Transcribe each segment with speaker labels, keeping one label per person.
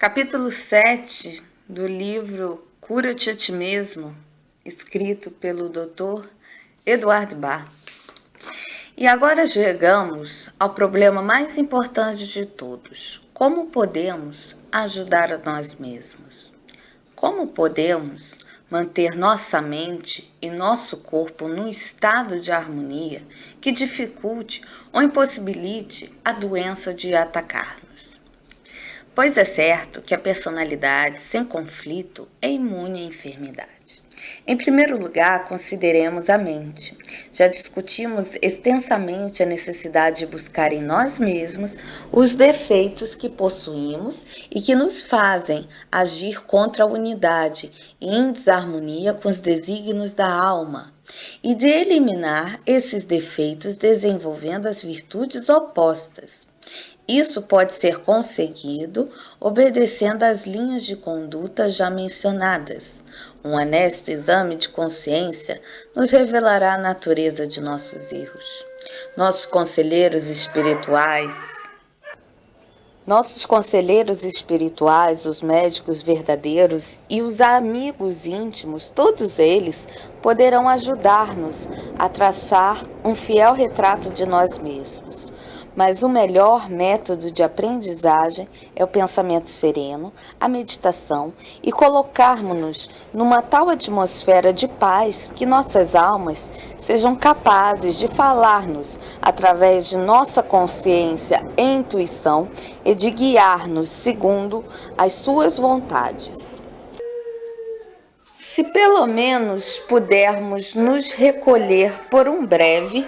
Speaker 1: Capítulo 7 do livro Cura-te a ti mesmo, escrito pelo Dr. Edward Bach. E agora chegamos ao problema mais importante de todos: como podemos ajudar a nós mesmos? Como podemos manter nossa mente e nosso corpo num estado de harmonia que dificulte ou impossibilite a doença de atacar-nos? Pois é certo que a personalidade sem conflito é imune à enfermidade. Em primeiro lugar, consideremos a mente. Já discutimos extensamente a necessidade de buscar em nós mesmos os defeitos que possuímos e que nos fazem agir contra a unidade e em desarmonia com os desígnios da alma, e de eliminar esses defeitos desenvolvendo as virtudes opostas. Isso pode ser conseguido obedecendo às linhas de conduta já mencionadas. Um honesto exame de consciência nos revelará a natureza de nossos erros. Nossos conselheiros espirituais, os médicos verdadeiros e os amigos íntimos, todos eles poderão ajudar-nos a traçar um fiel retrato de nós mesmos. Mas o melhor método de aprendizagem é o pensamento sereno, a meditação e colocarmos-nos numa tal atmosfera de paz que nossas almas sejam capazes de falar-nos através de nossa consciência e intuição e de guiar-nos segundo as suas vontades. Se pelo menos pudermos nos recolher por um breve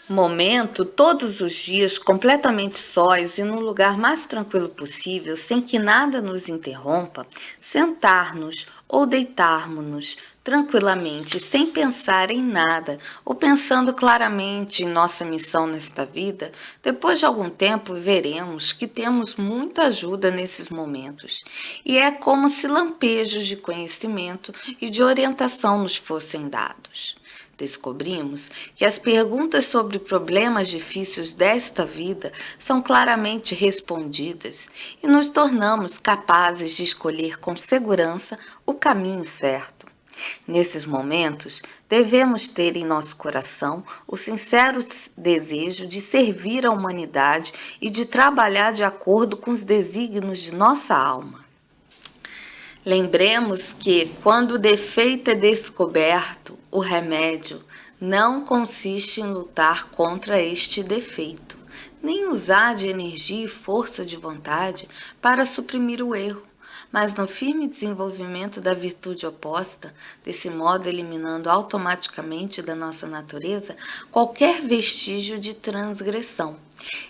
Speaker 1: momento, todos os dias, completamente sós e no lugar mais tranquilo possível, sem que nada nos interrompa, sentar-nos ou deitarmos-nos tranquilamente, sem pensar em nada, ou pensando claramente em nossa missão nesta vida, depois de algum tempo veremos que temos muita ajuda nesses momentos. E é como se lampejos de conhecimento e de orientação nos fossem dados. Descobrimos que as perguntas sobre problemas difíceis desta vida são claramente respondidas e nos tornamos capazes de escolher com segurança o caminho certo. Nesses momentos, devemos ter em nosso coração o sincero desejo de servir a humanidade e de trabalhar de acordo com os desígnios de nossa alma. Lembremos que, quando o defeito é descoberto, o remédio não consiste em lutar contra este defeito, nem usar de energia e força de vontade para suprimir o erro, mas no firme desenvolvimento da virtude oposta, desse modo eliminando automaticamente da nossa natureza qualquer vestígio de transgressão.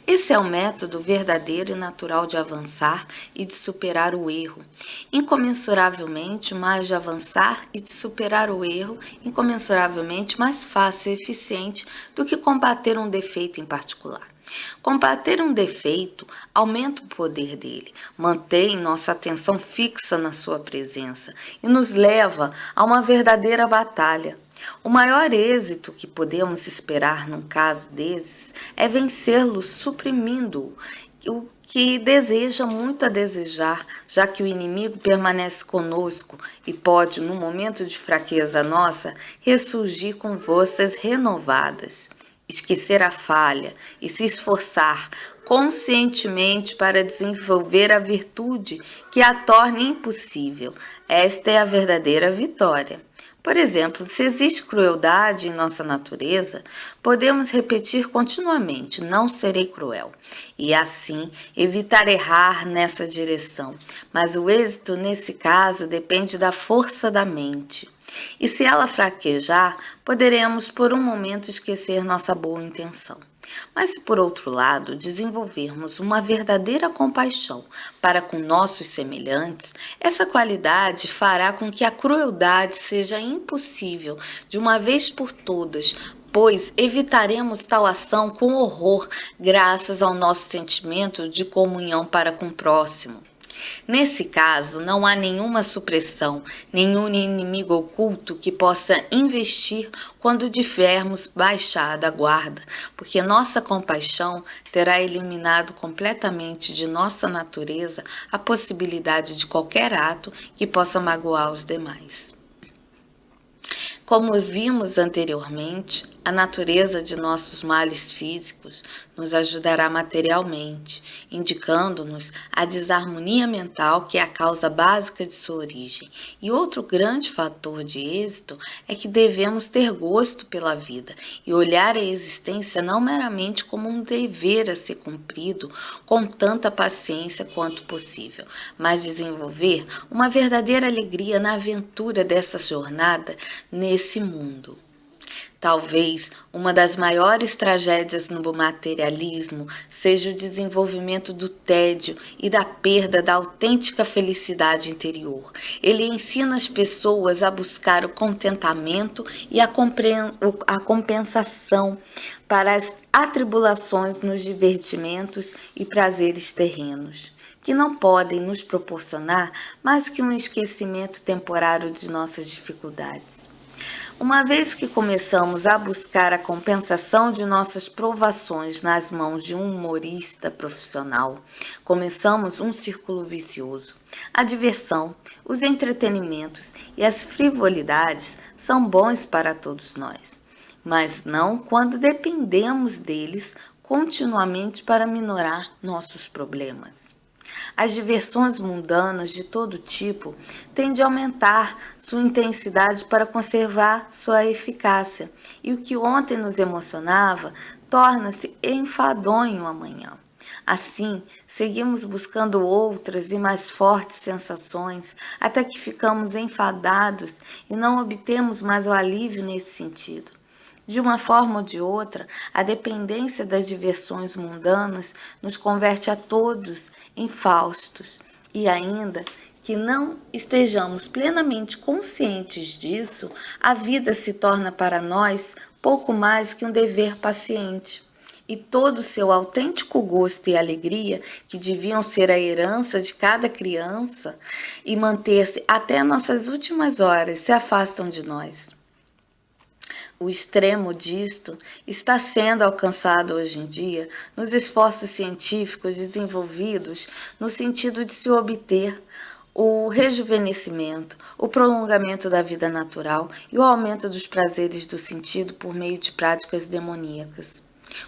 Speaker 1: Esse é o método verdadeiro e natural de avançar e de superar o erro, incomensuravelmente mais de avançar e de superar o erro, incomensuravelmente mais fácil e eficiente do que combater um defeito em particular. Combater um defeito aumenta o poder dele, mantém nossa atenção fixa na sua presença e nos leva a uma verdadeira batalha. O maior êxito que podemos esperar num caso desses é vencê-lo suprimindo-o, o que deseja muito a desejar, já que o inimigo permanece conosco e pode, no momento de fraqueza nossa, ressurgir com forças renovadas. Esquecer a falha e se esforçar conscientemente para desenvolver a virtude que a torne impossível. Esta é a verdadeira vitória. Por exemplo, se existe crueldade em nossa natureza, podemos repetir continuamente: não serei cruel, e assim evitar errar nessa direção. Mas o êxito nesse caso depende da força da mente. E se ela fraquejar, poderemos por um momento esquecer nossa boa intenção. Mas se por outro lado desenvolvermos uma verdadeira compaixão para com nossos semelhantes, essa qualidade fará com que a crueldade seja impossível de uma vez por todas, pois evitaremos tal ação com horror graças ao nosso sentimento de comunhão para com o próximo. Nesse caso, não há nenhuma supressão, nenhum inimigo oculto que possa investir quando tivermos baixado a guarda, porque nossa compaixão terá eliminado completamente de nossa natureza a possibilidade de qualquer ato que possa magoar os demais. Como vimos anteriormente, a natureza de nossos males físicos nos ajudará materialmente, indicando-nos a desarmonia mental que é a causa básica de sua origem. E outro grande fator de êxito é que devemos ter gosto pela vida e olhar a existência não meramente como um dever a ser cumprido com tanta paciência quanto possível, mas desenvolver uma verdadeira alegria na aventura dessa jornada nesse mundo. Talvez uma das maiores tragédias no materialismo seja o desenvolvimento do tédio e da perda da autêntica felicidade interior. Ele ensina as pessoas a buscar o contentamento e a compensação para as atribulações nos divertimentos e prazeres terrenos, que não podem nos proporcionar mais que um esquecimento temporário de nossas dificuldades. Uma vez que começamos a buscar a compensação de nossas provações nas mãos de um humorista profissional, começamos um círculo vicioso. A diversão, os entretenimentos e as frivolidades são bons para todos nós, mas não quando dependemos deles continuamente para minorar nossos problemas. As diversões mundanas de todo tipo tendem a aumentar sua intensidade para conservar sua eficácia, e o que ontem nos emocionava torna-se enfadonho amanhã. Assim, seguimos buscando outras e mais fortes sensações, até que ficamos enfadados e não obtemos mais o alívio nesse sentido. De uma forma ou de outra, a dependência das diversões mundanas nos converte a todos em Faustos, e ainda que não estejamos plenamente conscientes disso, a vida se torna para nós pouco mais que um dever paciente. E todo o seu autêntico gosto e alegria, que deviam ser a herança de cada criança e manter-se até nossas últimas horas, se afastam de nós. O extremo disto está sendo alcançado hoje em dia nos esforços científicos desenvolvidos no sentido de se obter o rejuvenescimento, o prolongamento da vida natural e o aumento dos prazeres do sentido por meio de práticas demoníacas.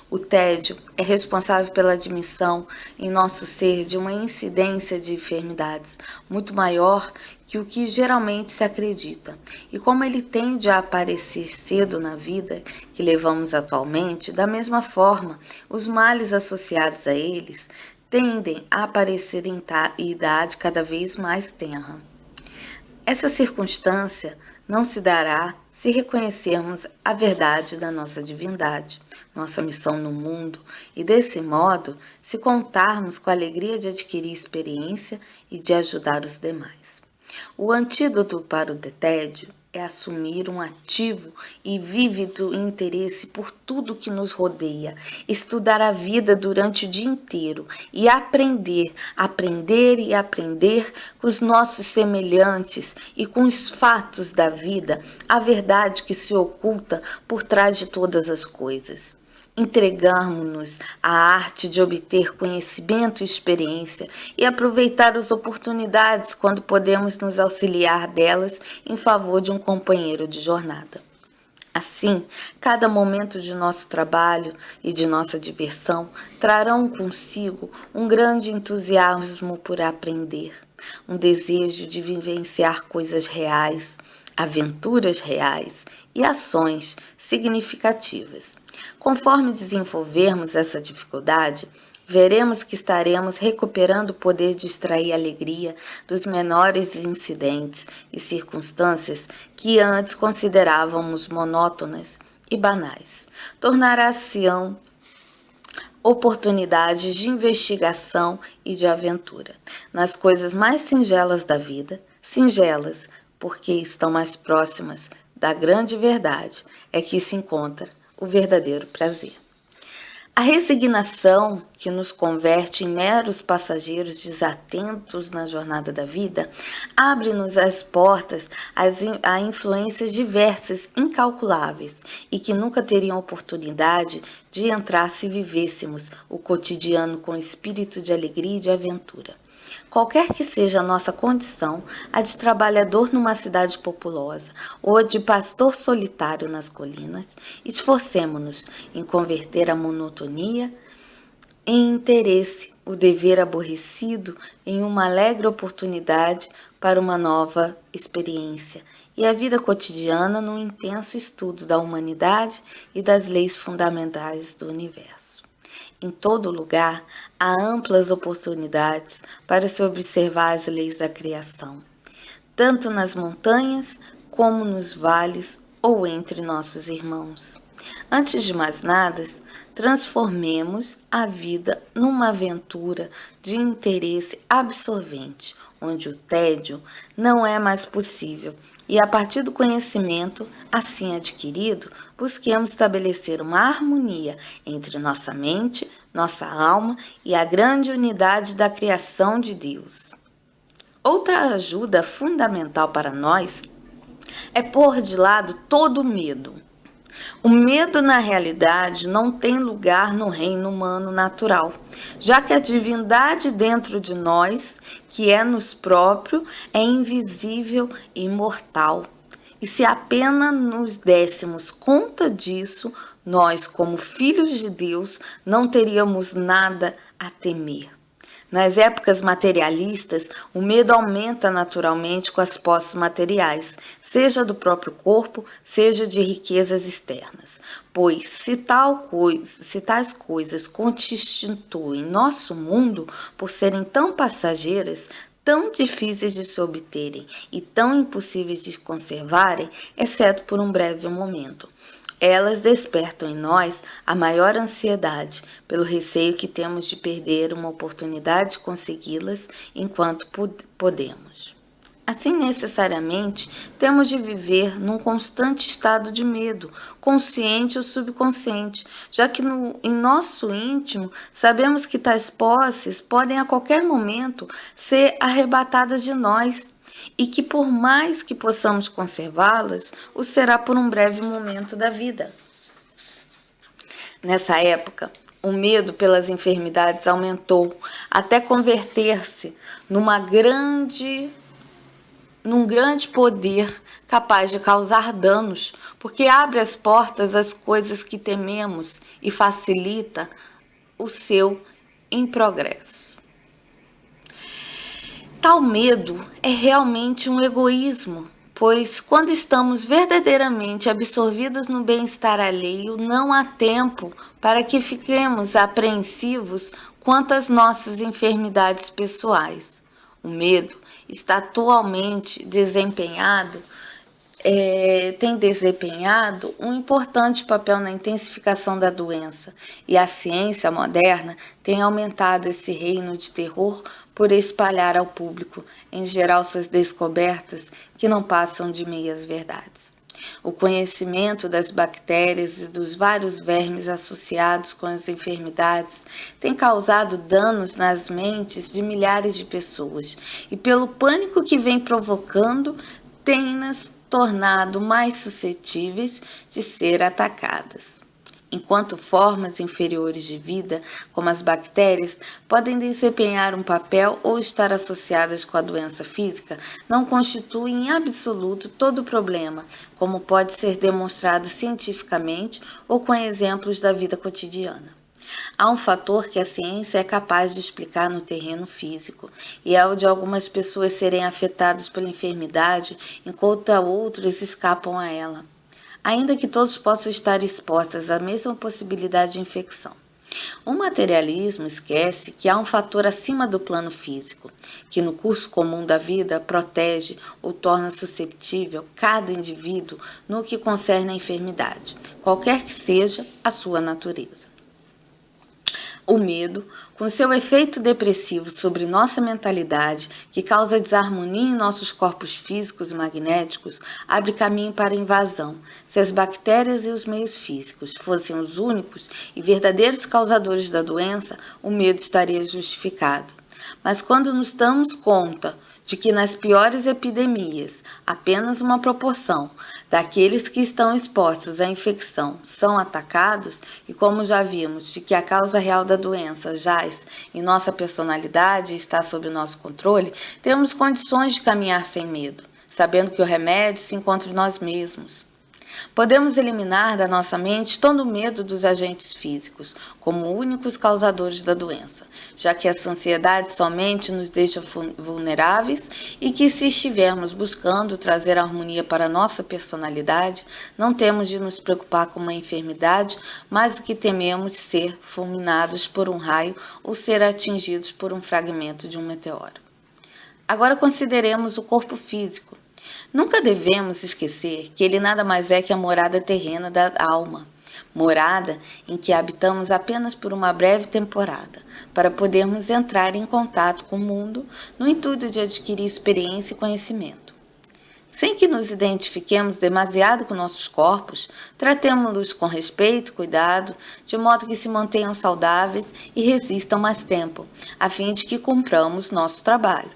Speaker 1: O tédio é responsável pela admissão em nosso ser de uma incidência de enfermidades muito maior que o que geralmente se acredita. E como ele tende a aparecer cedo na vida que levamos atualmente, da mesma forma, os males associados a eles tendem a aparecer em idade cada vez mais tenra. Essa circunstância não se dará se reconhecermos a verdade da nossa divindade, nossa missão no mundo, e desse modo, se contarmos com a alegria de adquirir experiência e de ajudar os demais. O antídoto para o tédio é assumir um ativo e vívido interesse por tudo que nos rodeia, estudar a vida durante o dia inteiro e aprender e aprender com os nossos semelhantes e com os fatos da vida, a verdade que se oculta por trás de todas as coisas. Entregarmos-nos à arte de obter conhecimento e experiência e aproveitar as oportunidades quando podemos nos auxiliar delas em favor de um companheiro de jornada. Assim, cada momento de nosso trabalho e de nossa diversão trarão consigo um grande entusiasmo por aprender, um desejo de vivenciar coisas reais, aventuras reais e ações significativas. Conforme desenvolvermos essa dificuldade, veremos que estaremos recuperando o poder de extrair alegria dos menores incidentes e circunstâncias que antes considerávamos monótonas e banais. Tornará-se-ão oportunidades de investigação e de aventura nas coisas mais singelas da vida, singelas porque estão mais próximas da grande verdade, é que se encontra o verdadeiro prazer. A resignação, que nos converte em meros passageiros desatentos na jornada da vida, abre-nos as portas a influências diversas, incalculáveis, e que nunca teriam oportunidade de entrar se vivêssemos o cotidiano com espírito de alegria e de aventura. Qualquer que seja a nossa condição, a de trabalhador numa cidade populosa ou a de pastor solitário nas colinas, esforcemo-nos em converter a monotonia em interesse, o dever aborrecido em uma alegre oportunidade para uma nova experiência, e a vida cotidiana num intenso estudo da humanidade e das leis fundamentais do universo. Em todo lugar, há amplas oportunidades para se observar as leis da criação, tanto nas montanhas como nos vales ou entre nossos irmãos. Antes de mais nada, transformemos a vida numa aventura de interesse absorvente, onde o tédio não é mais possível, e a partir do conhecimento assim adquirido, busquemos estabelecer uma harmonia entre nossa mente, nossa alma e a grande unidade da criação de Deus. Outra ajuda fundamental para nós é pôr de lado todo o medo. O medo, na realidade, não tem lugar no reino humano natural, já que a divindade dentro de nós, que é nos próprio, é invisível e imortal. E se apenas nos dessemos conta disso, nós, como filhos de Deus, não teríamos nada a temer. Nas épocas materialistas, o medo aumenta naturalmente com as posses materiais, seja do próprio corpo, seja de riquezas externas. Pois, se tais coisas constituem nosso mundo, por serem tão passageiras, tão difíceis de se obterem e tão impossíveis de conservarem, exceto por um breve momento, elas despertam em nós a maior ansiedade, pelo receio que temos de perder uma oportunidade de consegui-las enquanto podemos. Assim, necessariamente, temos de viver num constante estado de medo, consciente ou subconsciente, já que em nosso íntimo sabemos que tais posses podem a qualquer momento ser arrebatadas de nós, e que por mais que possamos conservá-las, o será por um breve momento da vida. Nessa época, o medo pelas enfermidades aumentou até converter-se num grande poder capaz de causar danos, porque abre as portas às coisas que tememos e facilita o seu progresso. Tal medo é realmente um egoísmo, pois quando estamos verdadeiramente absorvidos no bem-estar alheio, não há tempo para que fiquemos apreensivos quanto às nossas enfermidades pessoais. O medo está atualmente tem desempenhado um importante papel na intensificação da doença, e a ciência moderna tem aumentado esse reino de terror por espalhar ao público, em geral, suas descobertas que não passam de meias verdades. O conhecimento das bactérias e dos vários vermes associados com as enfermidades tem causado danos nas mentes de milhares de pessoas, e pelo pânico que vem provocando, tem-nas tornado mais suscetíveis de ser atacadas. Enquanto formas inferiores de vida, como as bactérias, podem desempenhar um papel ou estar associadas com a doença física, não constituem em absoluto todo o problema, como pode ser demonstrado cientificamente ou com exemplos da vida cotidiana. Há um fator que a ciência é capaz de explicar no terreno físico, e é o de algumas pessoas serem afetadas pela enfermidade, enquanto outras escapam a ela, ainda que todos possam estar expostos à mesma possibilidade de infecção. O materialismo esquece que há um fator acima do plano físico, que no curso comum da vida protege ou torna susceptível cada indivíduo no que concerne à enfermidade, qualquer que seja a sua natureza. O medo, com seu efeito depressivo sobre nossa mentalidade, que causa desarmonia em nossos corpos físicos e magnéticos, abre caminho para a invasão. Se as bactérias e os meios físicos fossem os únicos e verdadeiros causadores da doença, o medo estaria justificado. Mas quando nos damos conta de que nas piores epidemias, apenas uma proporção daqueles que estão expostos à infecção são atacados, e como já vimos, de que a causa real da doença jaz em nossa personalidade e está sob nosso controle, temos condições de caminhar sem medo, sabendo que o remédio se encontra em nós mesmos. Podemos eliminar da nossa mente todo o medo dos agentes físicos, como únicos causadores da doença, já que essa ansiedade somente nos deixa vulneráveis e que, se estivermos buscando trazer harmonia para a nossa personalidade, não temos de nos preocupar com uma enfermidade, mais do que tememos ser fulminados por um raio ou ser atingidos por um fragmento de um meteoro. Agora consideremos o corpo físico. Nunca devemos esquecer que ele nada mais é que a morada terrena da alma, morada em que habitamos apenas por uma breve temporada, para podermos entrar em contato com o mundo no intuito de adquirir experiência e conhecimento. Sem que nos identifiquemos demasiado com nossos corpos, tratemos-los com respeito e cuidado, de modo que se mantenham saudáveis e resistam mais tempo, a fim de que cumpramos nosso trabalho.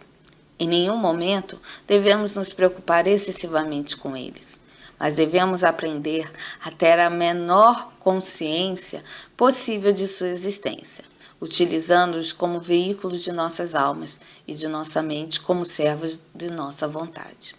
Speaker 1: Em nenhum momento devemos nos preocupar excessivamente com eles, mas devemos aprender a ter a menor consciência possível de sua existência, utilizando-os como veículos de nossas almas e de nossa mente como servos de nossa vontade.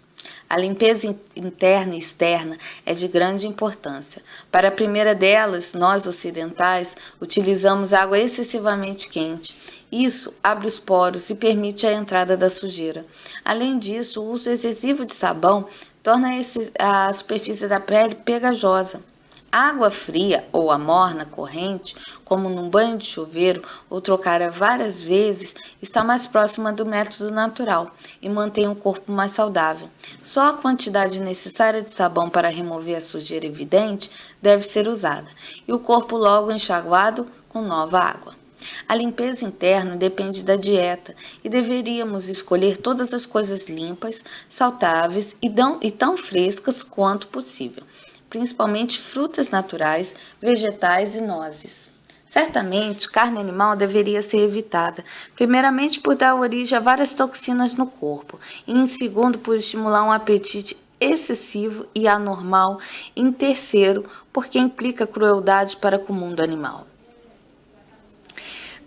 Speaker 1: A limpeza interna e externa é de grande importância. Para a primeira delas, nós ocidentais utilizamos água excessivamente quente. Isso abre os poros e permite a entrada da sujeira. Além disso, o uso excessivo de sabão torna a superfície da pele pegajosa. A água fria ou a morna corrente, como num banho de chuveiro ou trocada várias vezes, está mais próxima do método natural e mantém o corpo mais saudável. Só a quantidade necessária de sabão para remover a sujeira evidente deve ser usada, e o corpo logo enxaguado com nova água. A limpeza interna depende da dieta e deveríamos escolher todas as coisas limpas, saudáveis e tão frescas quanto possível, principalmente frutas naturais, vegetais e nozes. Certamente, carne animal deveria ser evitada, primeiramente por dar origem a várias toxinas no corpo, e em segundo por estimular um apetite excessivo e anormal, e em terceiro porque implica crueldade para com o mundo animal.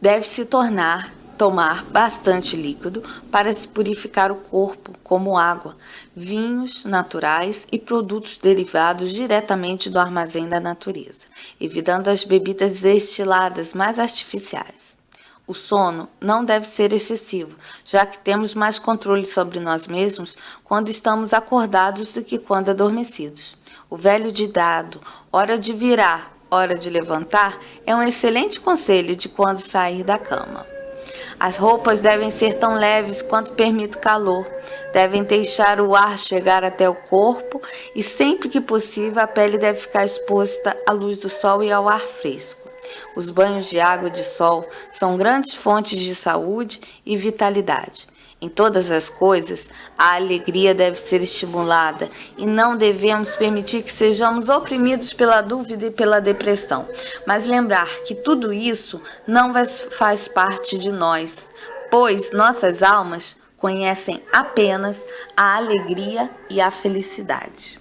Speaker 1: Deve-se tomar bastante líquido para se purificar o corpo, como água, vinhos naturais e produtos derivados diretamente do armazém da natureza, evitando as bebidas destiladas mais artificiais. O sono não deve ser excessivo, já que temos mais controle sobre nós mesmos quando estamos acordados do que quando adormecidos. O velho ditado, hora de virar, hora de levantar, é um excelente conselho de quando sair da cama. As roupas devem ser tão leves quanto permite o calor, devem deixar o ar chegar até o corpo e sempre que possível a pele deve ficar exposta à luz do sol e ao ar fresco. Os banhos de água de sol são grandes fontes de saúde e vitalidade. Em todas as coisas, a alegria deve ser estimulada e não devemos permitir que sejamos oprimidos pela dúvida e pela depressão. Mas lembrar que tudo isso não faz parte de nós, pois nossas almas conhecem apenas a alegria e a felicidade.